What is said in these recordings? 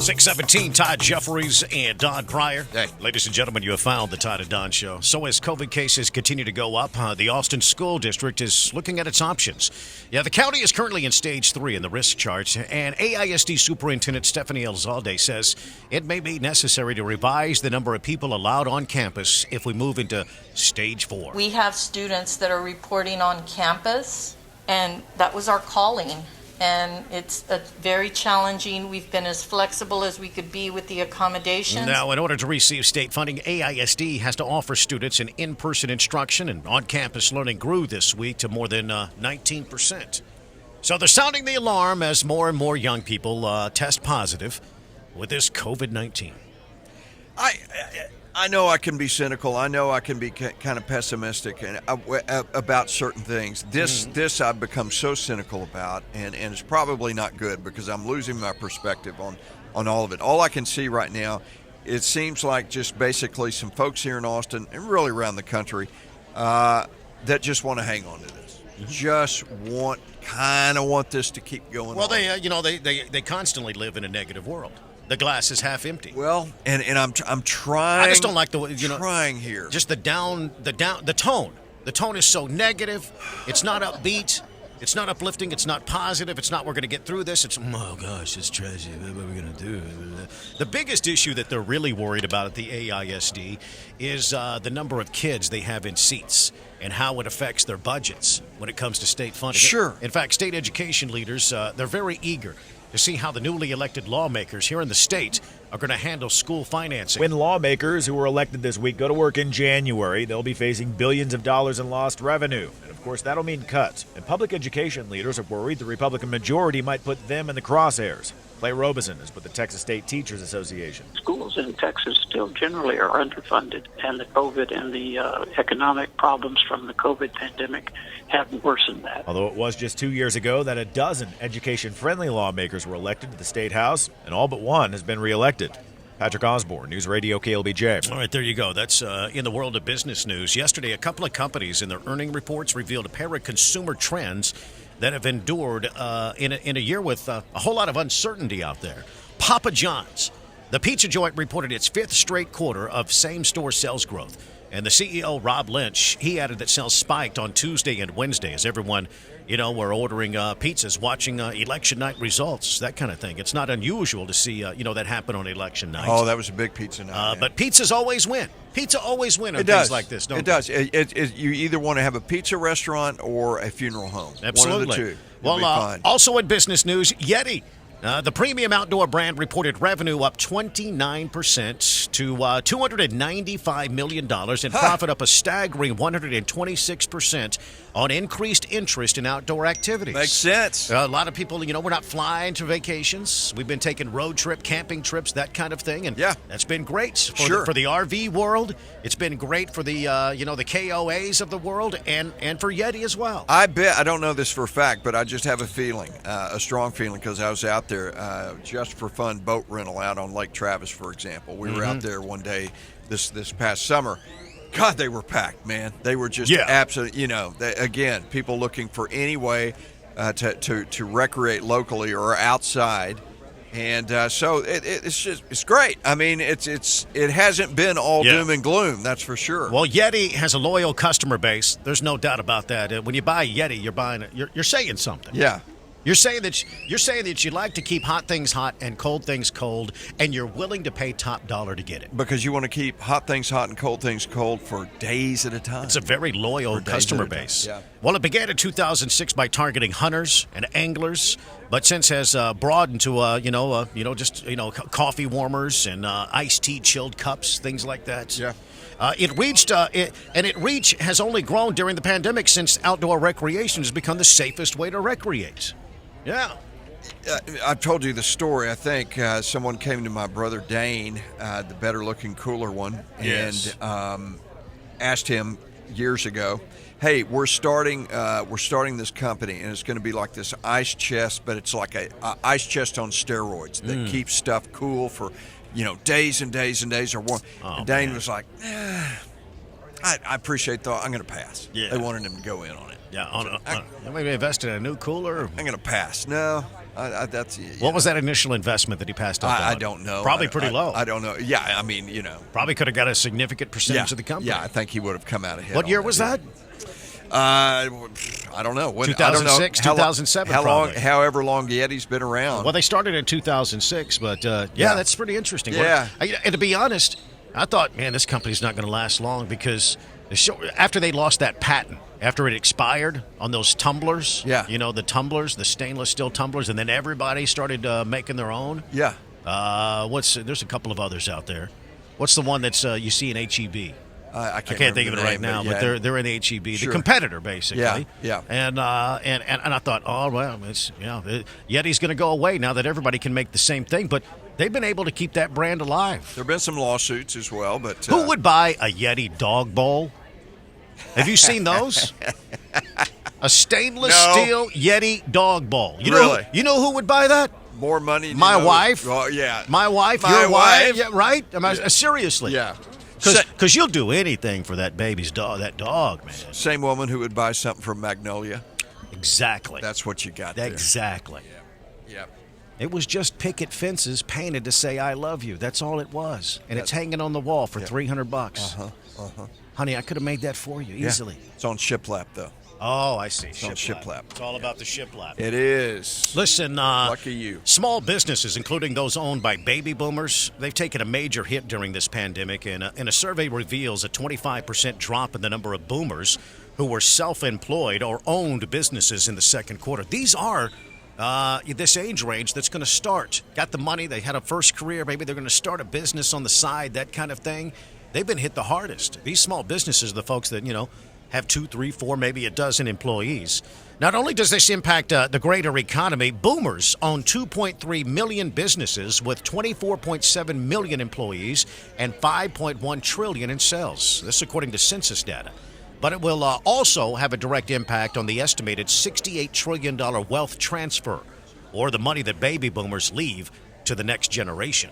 617, Todd Jeffries and Don Pryor. Hey. Ladies and gentlemen, you have found the Todd and Don Show. So as COVID cases continue to go up, the Austin School District is looking at its options. Yeah, the county is currently in stage 3 in the risk chart, and AISD Superintendent Stephanie Elzalde says it may be necessary to revise the number of people allowed on campus if we move into stage 4. We have students that are reporting on campus, and that was our calling. And it's very challenging. We've been as flexible as we could be with the accommodations. Now, in order to receive state funding, AISD has to offer students an in-person instruction, and on-campus learning grew this week to more than 19%. So they're sounding the alarm as more and more young people test positive with this COVID-19. I know I can be cynical. I know I can be kind of pessimistic and about certain things. This I've become so cynical about, and it's probably not good because I'm losing my perspective on all of it. All I can see right now, it seems like just basically some folks here in Austin and really around the country that just want to hang on to this. Just want this to keep going. Well, on. they constantly live in a negative world. The glass is half empty. Well, and I'm trying. I just don't like the trying here. Just the tone. The tone is so negative. It's not upbeat. It's not uplifting. It's not positive. It's not we're going to get through this. It's oh gosh, it's tragic. What are we going to do? The biggest issue that they're really worried about at the AISD is the number of kids they have in seats and how it affects their budgets when it comes to state funding. Sure. In fact, state education leaders they're very eager to see how the newly elected lawmakers here in the state are going to handle school financing. When lawmakers who were elected this week go to work in January, they'll be facing billions of dollars in lost revenue. And of course, that'll mean cuts. And public education leaders are worried the Republican majority might put them in the crosshairs. Clay Robeson is with the Texas State Teachers Association. Schools in Texas still generally are underfunded, and the COVID and the economic problems from the COVID pandemic have worsened that. Although it was just 2 years ago that a dozen education-friendly lawmakers were elected to the State House, and all but one has been reelected. Patrick Osborne, News Radio KLBJ. All right, there you go. That's in the world of business news. Yesterday, a couple of companies in their earning reports revealed a pair of consumer trends that have endured in a year with a whole lot of uncertainty out there. Papa John's, the pizza joint, reported its 5th straight quarter of same-store sales growth. And the CEO, Rob Lynch, he added that sales spiked on Tuesday and Wednesday as everyone, were ordering pizzas, watching election night results, that kind of thing. It's not unusual to see, that happen on election night. Oh, that was a big pizza night. But pizzas always win. Pizza always win on it things does. like this, don't it? Does. You either want to have a pizza restaurant or a funeral home. Absolutely. One of the two. Well, also in business news, Yeti. The premium outdoor brand reported revenue up 29% to $295 million and profit up a staggering 126% on increased interest in outdoor activities. Makes sense. A lot of people, we're not flying to vacations. We've been taking road trip, camping trips, that kind of thing. And that's been great for the RV world. It's been great for the, the KOAs of the world and for Yeti as well. I bet, I don't know this for a fact, but I just have a feeling, a strong feeling, because I was out there just for fun boat rental out on Lake Travis, for example. We were out there one day this past summer. God, they were packed, man. They were just absolutely, again, people looking for any way to recreate locally or outside. And so it's great. I mean, it hasn't been all doom and gloom, that's for sure. Well, Yeti has a loyal customer base. There's no doubt about that. When you buy Yeti, you're saying something. Yeah. You're saying that you like to keep hot things hot and cold things cold, and you're willing to pay top dollar to get it. Because you want to keep hot things hot and cold things cold for days at a time. It's a very loyal customer base. Yeah. Well, it began in 2006 by targeting hunters and anglers, but since has broadened to coffee warmers and iced tea chilled cups, things like that. Yeah. Its reach has only grown during the pandemic since outdoor recreation has become the safest way to recreate. Yeah. I've told you the story. I think someone came to my brother Dane, the better-looking, cooler one, and asked him years ago, "Hey, we're starting this company, and it's going to be like this ice chest, but it's like a ice chest on steroids that keeps stuff cool for, days and days and days or warm." And Dane was like, I appreciate that. I'm going to pass. Yeah. They wanted him to go in on it. Yeah, maybe invested in a new cooler. I'm going to pass. No, That's What was that initial investment that he passed up on? I don't know. Probably pretty low. I don't know. Yeah, I mean, Probably could have got a significant percentage of the company. Yeah, I think he would have come out ahead. What year was that? I don't know. 2006, 2007, probably. However long Yeti's been around. Well, they started in 2006, but that's pretty interesting. Yeah. And to be honest, I thought, man, this company's not going to last long because after they lost that patent, after it expired on those tumblers, the tumblers, the stainless steel tumblers, and then everybody started making their own. Yeah. There's a couple of others out there. What's the one that's you see in HEB? I can't think of it right now, but they're in the HEB, Sure. the competitor basically. Yeah. And I thought, oh well, Yeti's going to go away now that everybody can make the same thing, but they've been able to keep that brand alive. There've been some lawsuits as well, but who would buy a Yeti dog bowl? Have you seen those? A stainless steel Yeti dog bowl. You know who would buy that? More money. My wife. Oh, yeah. My wife. Your wife. Yeah, right? Seriously. Yeah. Because you'll do anything for that baby's dog, man. Same woman who would buy something from Magnolia. Exactly. That's what you got there. Exactly. Yeah. It was just picket fences painted to say "I love you." That's all it was, and it's hanging on the wall for $300. Honey, I could have made that for you easily. It's on shiplap though. Oh, I see. It's on shiplap. It's all about the shiplap. It is. Listen, lucky you. Small businesses, including those owned by baby boomers, they've taken a major hit during this pandemic, and a survey reveals a 25% drop in the number of boomers who were self-employed or owned businesses in the second quarter. These are this age range that's going to got the money, they had a first career, maybe they're going to start a business on the side, that kind of thing. They've been hit the hardest. These small businesses are the folks that, have 2, 3, 4, maybe a dozen employees. Not only does this impact the greater economy, boomers own 2.3 million businesses with 24.7 million employees and 5.1 trillion in sales. This is according to census data. But it will also have a direct impact on the estimated $68 trillion wealth transfer, or the money that baby boomers leave to the next generation.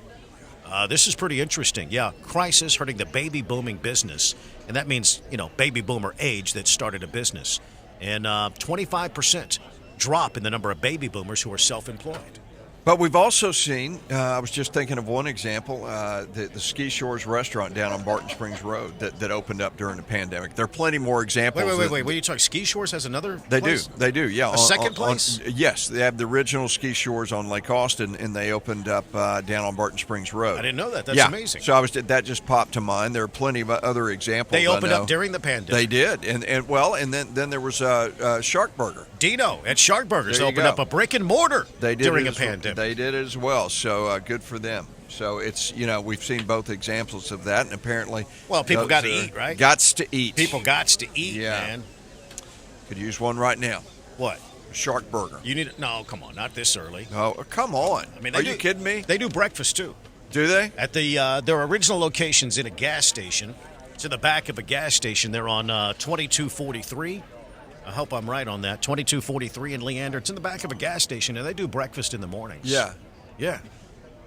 This is pretty interesting. Yeah, crisis hurting the baby booming business. And that means, baby boomer age that started a business. And 25% drop in the number of baby boomers who are self-employed. But we've also seen, I was just thinking of one example, the Ski Shores restaurant down on Barton Springs Road that opened up during the pandemic. There are plenty more examples. Wait. What are you talking? Ski Shores has another They place? do, yeah. A second place? Yes, they have the original Ski Shores on Lake Austin, and they opened up down on Barton Springs Road. I didn't know that. That's amazing. So that just popped to mind. There are plenty of other examples. They opened up during the pandemic. They did, and then there was Shark Burger. Dino at Shark Burgers opened up a brick and mortar during a pandemic. They did it as well. So good for them. So it's, we've seen both examples of that, and apparently, people got to eat, right? Gots to eat. People gots to eat, man. Could use one right now. What? A Shark Burger. No, come on, not this early. Oh, come on. I mean, are you kidding me? They do breakfast too. Do they? At their original locations in a gas station. It's in the back of a gas station. They're on 2243. I hope I'm right on that. 2243 in Leander. It's in the back of a gas station, and they do breakfast in the mornings. Yeah. Yeah.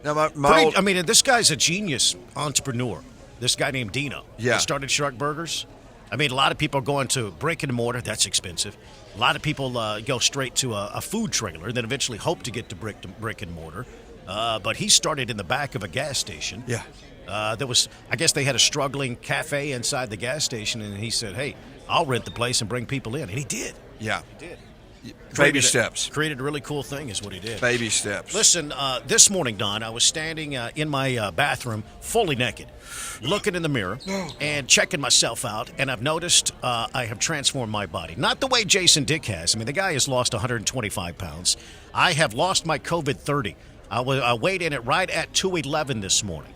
Now, this guy's a genius entrepreneur. This guy named Dino. Yeah. He started Shark Burgers. I mean, a lot of people are going to brick and mortar. That's expensive. A lot of people go straight to a food trailer and then eventually hope to get to brick and mortar. But he started in the back of a gas station. Yeah. I guess they had a struggling cafe inside the gas station, and he said, hey, I'll rent the place and bring people in. And he did. Yeah. He did. Baby steps. Created a really cool thing is what he did. Baby steps. Listen, this morning, Don, I was standing in my bathroom fully naked, looking in the mirror and checking myself out, and I've noticed I have transformed my body. Not the way Jason Dick has. I mean, the guy has lost 125 pounds. I have lost my COVID-30. I weighed in it right at 211 this morning.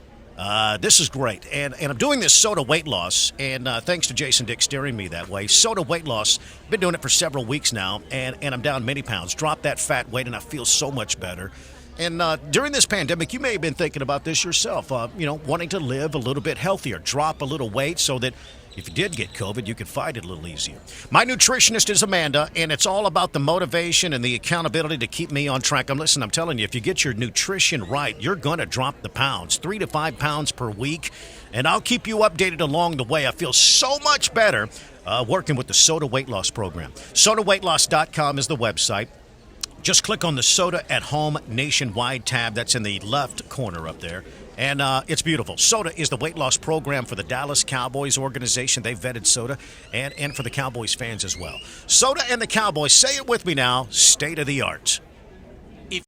This is great. And I'm doing this soda weight loss, and thanks to Jason Dick steering me that way. Soda weight loss, been doing it for several weeks now, and I'm down many pounds. Dropped that fat weight, and I feel so much better. And during this pandemic, you may have been thinking about this yourself, wanting to live a little bit healthier, drop a little weight so that if you did get COVID, you could fight it a little easier. My nutritionist is Amanda, and it's all about the motivation and the accountability to keep me on track. I'm telling you, if you get your nutrition right, you're going to drop the pounds, 3 to 5 pounds per week, and I'll keep you updated along the way. I feel so much better working with the Soda Weight Loss Program. SodaWeightLoss.com is the website. Just click on the Soda at Home Nationwide tab. That's in the left corner up there. And it's beautiful. Soda is the weight loss program for the Dallas Cowboys organization. They vetted Soda and for the Cowboys fans as well. Soda and the Cowboys, say it with me now, state of the art.